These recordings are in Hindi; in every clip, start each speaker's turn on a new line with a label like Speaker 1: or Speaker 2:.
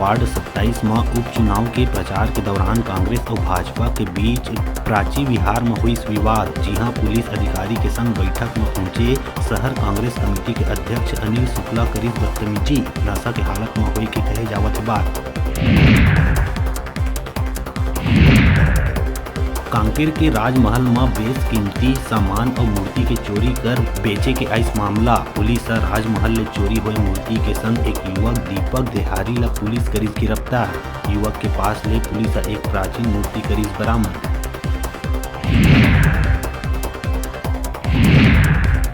Speaker 1: वार्ड 27 में उपचुनाव के प्रचार के दौरान कांग्रेस और भाजपा के बीच प्राची विहार में हुई विवाद। जी हां, पुलिस अधिकारी के संग बैठक में पहुंचे शहर कांग्रेस कमेटी के अध्यक्ष अनिल शुक्ला करीब बदतमीजी नशा के हालत में हुई के कहे जावत बात। कांकेर के राजमहल में बेशकीमती सामान और मूर्ति के चोरी कर बेचे के आइस मामला। पुलिस राजमहल ले चोरी हुए मूर्ति के संग एक युवक दीपक देहारी ला पुलिस करीब गिरफ्तार। युवक के पास ले पुलिस एक प्राचीन मूर्ति करीब बरामद।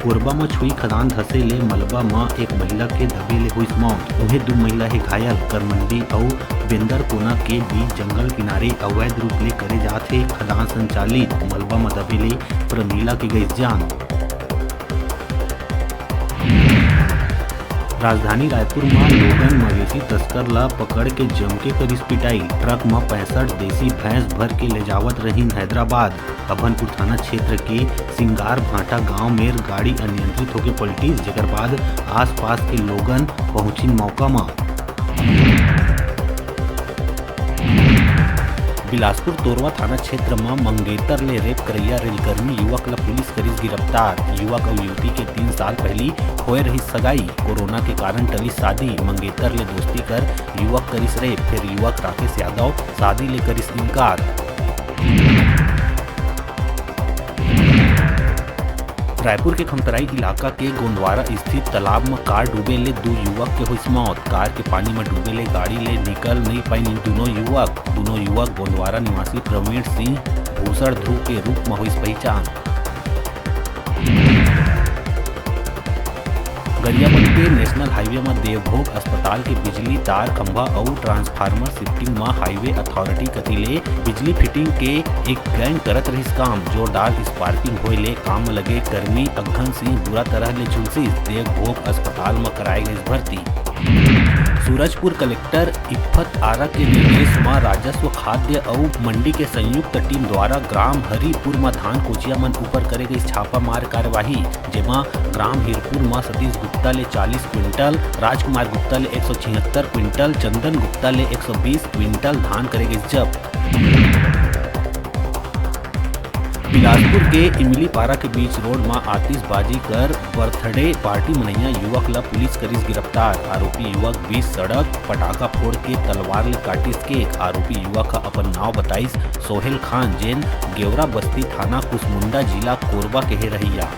Speaker 1: कोरबा में छुई खदान धसे ले मलबा में एक महिला के दबे ले हुई मौत। उन्हें 2 महिला है घायल। करमंडी और बेंदर कोना के बीच जंगल किनारे अवैध रूप ले करे जाते खदान संचालित मलबा में दबे ले प्रमीला की गई जान। राजधानी रायपुर में लोगन मवेशी तस्कर ला पकड़ के जम के करीस पिटाई। ट्रक में 65 देसी भैंस भर के ले जावत रहीन हैदराबाद। अभनपुर थाना क्षेत्र के सिंगार भाटा गांव में गाड़ी अनियंत्रित होकर पलटी, जेकर बाद आसपास के लोगन पहुंची मौका में। बिलासपुर तोरवा थाना क्षेत्र में मंगेतर ले रेप करैया रेलकर्मी युवक ला पुलिस करीस गिरफ्तार। युवक और युवती के 3 साल पहली होए रही सगाई। कोरोना के कारण टली शादी। मंगेतर ले दोस्ती कर युवक करीस रेप, फिर युवक राकेश यादव शादी ले करीस इनकार। रायपुर के खमतराई इलाका के गोंदवारा स्थित तालाब में कार डूबे ले 2 युवक के हुई मौत। कार के पानी में डूबे ले गाड़ी ले निकल नहीं पाई दोनों युवक गोंदवारा निवासी प्रवीण सिंह भूषण ध्रुव के रूप में हुई पहचान। गरियाबंद के नेशनल हाईवे में देवभोग अस्पताल के बिजली तार खंभा और ट्रांसफार्मर शिफ्टिंग में हाईवे अथॉरिटी कतिले बिजली फिटिंग के एक गैंग करत रही काम। जोरदार स्पार्किंग होए ले काम में लगे कर्मी अघन सिंह बुरा तरह ले झुलसी। देवभोग अस्पताल में कराई गई भर्ती। सूरजपुर कलेक्टर इफ्फत आरा के निर्देश में राजस्व खाद्य और मंडी के संयुक्त टीम द्वारा ग्राम हरिपुर में धान कोचिया मन ऊपर करे गई छापामार कार्यवाही, जेमा ग्राम हिरपुर में सतीश गुप्ता ले 40 क्विंटल, राजकुमार गुप्ता ले 176 क्विंटल, चंदन गुप्ता ले 120 क्विंटल धान करे गई जब्त। बिलासपुर के इमली पारा के बीच रोड में आतिशबाजी कर बर्थडे पार्टी मनैया युवक ला पुलिस करीस गिरफ्तार। आरोपी युवक बीच सड़क पटाखा फोड़ के तलवार ले काटिस केक। आरोपी युवक का अपन नाव बताइस सोहेल खान, जेन गेवरा बस्ती थाना कुसमुंडा जिला कोरबा के रहिया।